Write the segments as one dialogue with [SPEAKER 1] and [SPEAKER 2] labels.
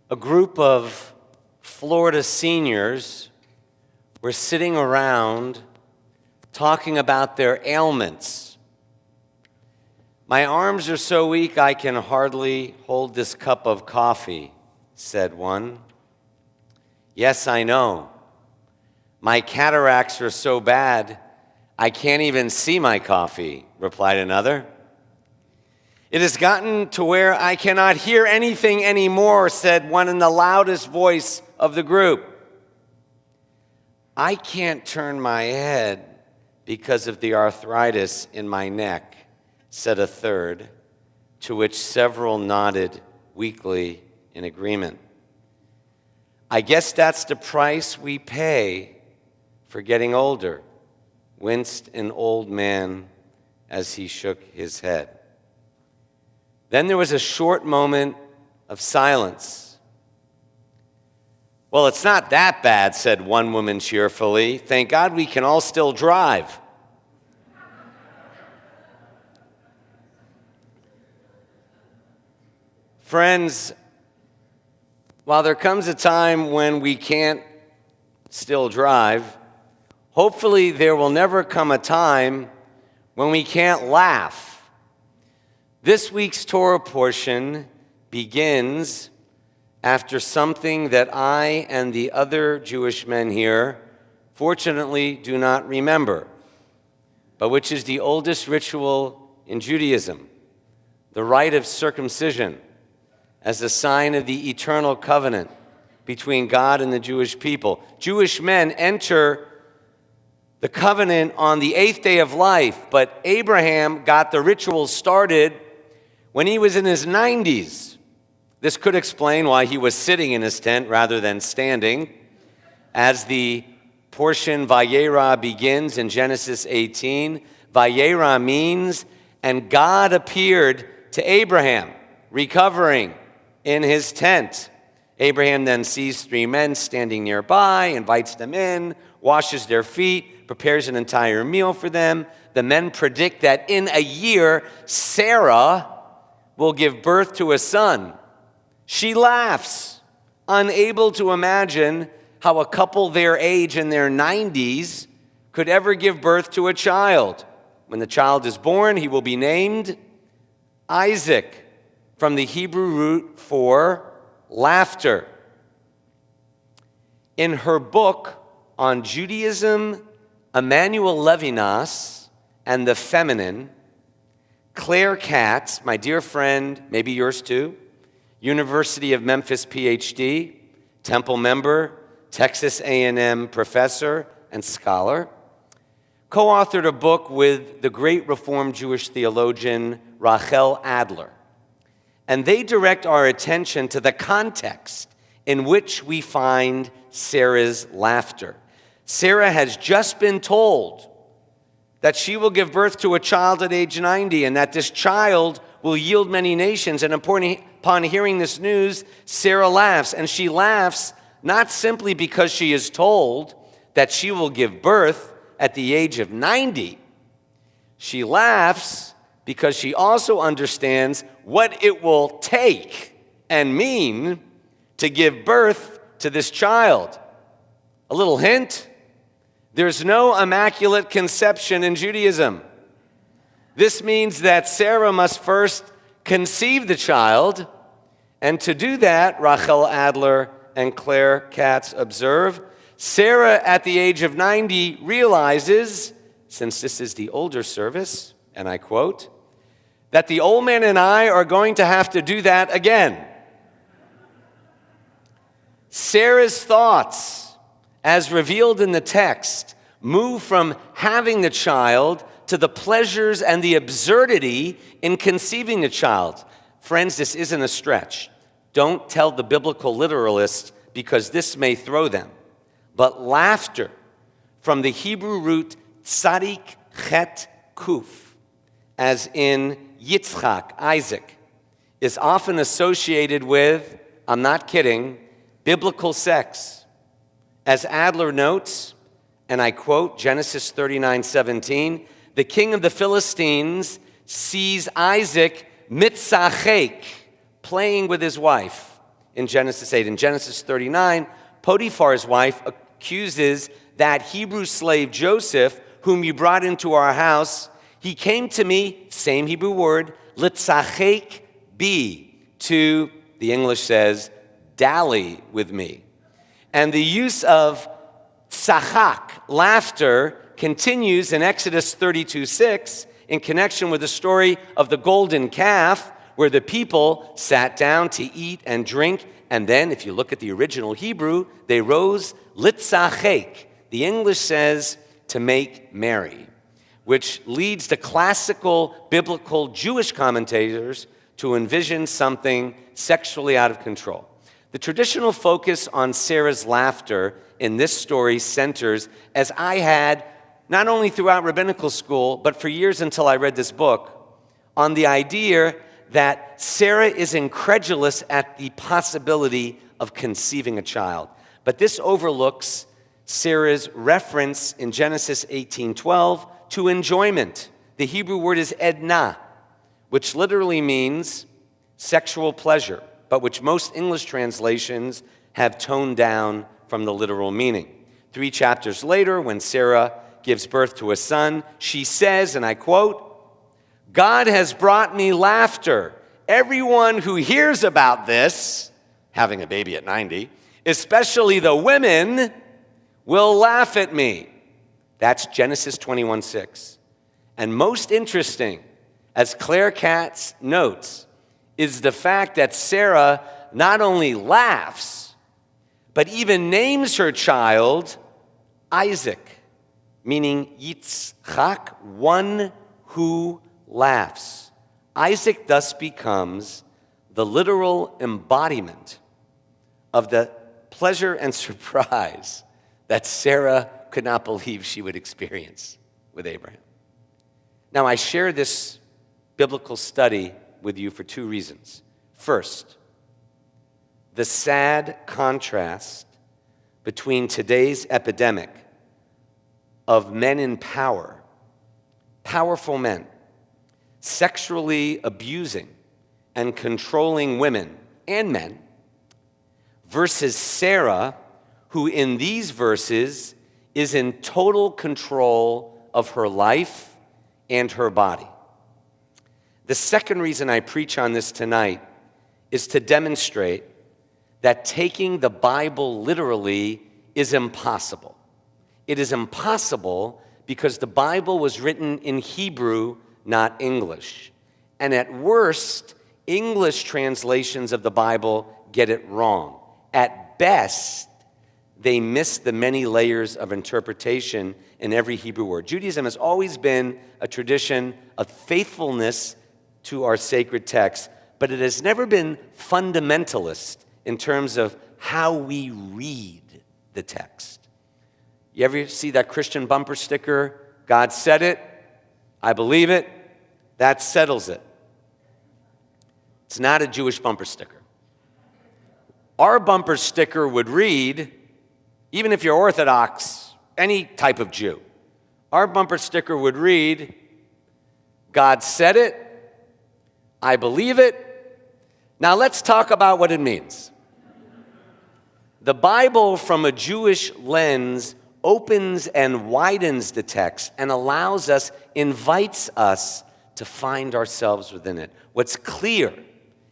[SPEAKER 1] A group of Florida seniors were sitting around talking about their ailments. "My arms are so weak I can hardly hold this cup of coffee," said one. "Yes, I know. My cataracts are so bad I can't even see my coffee," replied another. "It has gotten to where I cannot hear anything anymore," said one in the loudest voice of the group. "I can't turn my head because of the arthritis in my neck," said a third, to which several nodded weakly in agreement. "I guess that's the price we pay for getting older," winced an old man as he shook his head. Then there was a short moment of silence. "Well, it's not that bad," said one woman cheerfully. "Thank God we can all still drive." Friends, while there comes a time when we can't still drive, hopefully there will never come a time when we can't laugh. This week's Torah portion begins after something that I and the other Jewish men here fortunately do not remember, but which is the oldest ritual in Judaism, the rite of circumcision, as a sign of the eternal covenant between God and the Jewish people. Jewish men enter the covenant on the 8th day of life, but Abraham got the ritual started when he was in his 90s. This could explain why he was sitting in his tent rather than standing. As the portion Vayera begins in Genesis 18, Vayera means, and God appeared to Abraham, recovering in his tent. Abraham then sees 3 men standing nearby, invites them in, washes their feet, prepares an entire meal for them. The men predict that in a year, Sarah will give birth to a son. She laughs, unable to imagine how a couple their age in their 90s could ever give birth to a child. When the child is born, he will be named Isaac, from the Hebrew root for laughter. In her book on Judaism, Emmanuel Levinas and the Feminine, Claire Katz, my dear friend, maybe yours too, University of Memphis PhD, Temple member, Texas A&M professor and scholar, co-authored a book with the great Reformed Jewish theologian Rachel Adler. And they direct our attention to the context in which we find Sarah's laughter. Sarah has just been told that she will give birth to a child at age 90 and that this child will yield many nations. And upon hearing this news, Sarah laughs. And she laughs not simply because she is told that she will give birth at the age of 90. She laughs because she also understands what it will take and mean to give birth to this child. A little hint: there's no immaculate conception in Judaism. This means that Sarah must first conceive the child, and to do that, Rachel Adler and Claire Katz observe, Sarah at the age of 90 realizes, since this is the older service, and I quote, that the old man and I are going to have to do that again. Sarah's thoughts, as revealed in the text, move from having the child to the pleasures and the absurdity in conceiving the child. Friends, this isn't a stretch. Don't tell the biblical literalists, because this may throw them. But laughter, from the Hebrew root tzadik chet kuf, as in Yitzchak, Isaac, is often associated with, I'm not kidding, biblical sex. As Adler notes, and I quote Genesis 39:17, the king of the Philistines sees Isaac mitzachek, playing with his wife. in Genesis 8. In Genesis 39, Potiphar's wife accuses that Hebrew slave Joseph, whom you brought into our house, he came to me, same Hebrew word, litzachek bi, to, the English says, dally with me. And the use of tzachak, laughter, continues in Exodus 32:6 in connection with the story of the golden calf, where the people sat down to eat and drink, and then, if you look at the original Hebrew, they rose litzachek. The English says to make merry, which leads the classical biblical Jewish commentators to envision something sexually out of control. The traditional focus on Sarah's laughter in this story centers, as I had not only throughout rabbinical school, but for years until I read this book, on the idea that Sarah is incredulous at the possibility of conceiving a child. But this overlooks Sarah's reference in Genesis 18:12 to enjoyment. The Hebrew word is edna, which literally means sexual pleasure, but which most English translations have toned down from the literal meaning. 3 chapters later, when Sarah gives birth to a son, she says, and I quote, "God has brought me laughter. Everyone who hears about this," having a baby at 90, "especially the women, will laugh at me." That's Genesis 21:6. And most interesting, as Claire Katz notes, is the fact that Sarah not only laughs, but even names her child Isaac, meaning Yitzchak, one who laughs. Isaac thus becomes the literal embodiment of the pleasure and surprise that Sarah could not believe she would experience with Abraham. Now, I share this biblical study with you for 2 reasons. First, the sad contrast between today's epidemic of men in power, powerful men, sexually abusing and controlling women and men, versus Sarah, who in these verses is in total control of her life and her body. The second reason I preach on this tonight is to demonstrate that taking the Bible literally is impossible. It is impossible because the Bible was written in Hebrew, not English. And at worst, English translations of the Bible get it wrong. At best, they miss the many layers of interpretation in every Hebrew word. Judaism has always been a tradition of faithfulness to our sacred text, but it has never been fundamentalist in terms of how we read the text. You ever see that Christian bumper sticker, "God said it, I believe it, that settles it"? It's not a Jewish bumper sticker. Our bumper sticker would read, even if you're Orthodox, any type of Jew, our bumper sticker would read, "God said it, I believe it. Now let's talk about what it means." The Bible, from a Jewish lens, opens and widens the text and allows us, invites us to find ourselves within it. What's clear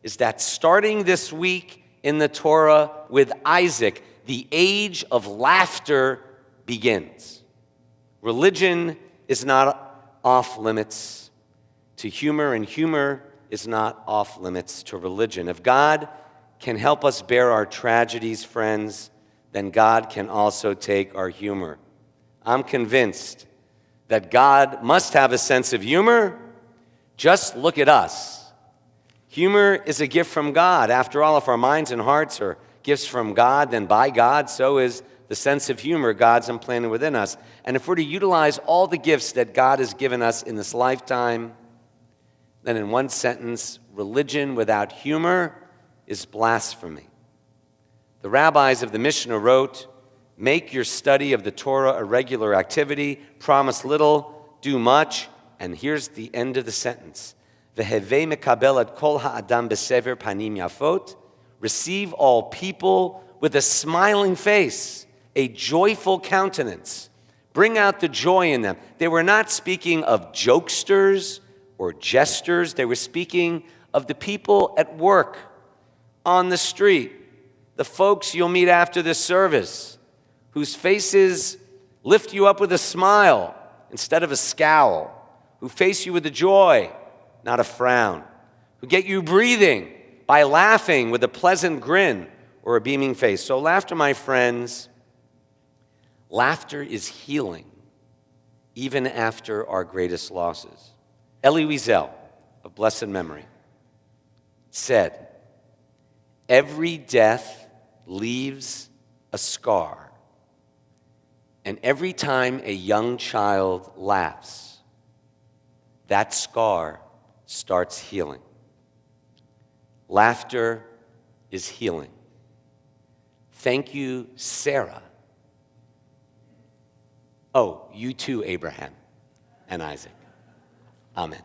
[SPEAKER 1] is that starting this week in the Torah with Isaac, the age of laughter begins. Religion is not off limits to humor, and humor is not off limits to religion. If God can help us bear our tragedies, friends, then God can also take our humor. I'm convinced that God must have a sense of humor. Just look at us. Humor is a gift from God. After all, if our minds and hearts are gifts from God, then by God, so is the sense of humor God's implanted within us. And if we're to utilize all the gifts that God has given us in this lifetime, then in one sentence, religion without humor is blasphemy. The rabbis of the Mishnah wrote, "Make your study of the Torah a regular activity, promise little, do much," and here's the end of the sentence. "V'hevei mekabel et kol ha'adam b'sever panim yafot, receive all people with a smiling face, a joyful countenance. Bring out the joy in them. They were not speaking of jokesters or jesters. They were speaking of the people at work, on the street, the folks you'll meet after the service, whose faces lift you up with a smile instead of a scowl, who face you with a joy, not a frown, who get you breathing by laughing with a pleasant grin or a beaming face. So laughter, my friends, laughter is healing, even after our greatest losses. Elie Wiesel, of blessed memory, said, "Every death leaves a scar, and every time a young child laughs, that scar starts healing." Laughter is healing. Thank you, Sarah. Oh, you too, Abraham and Isaac. Amen.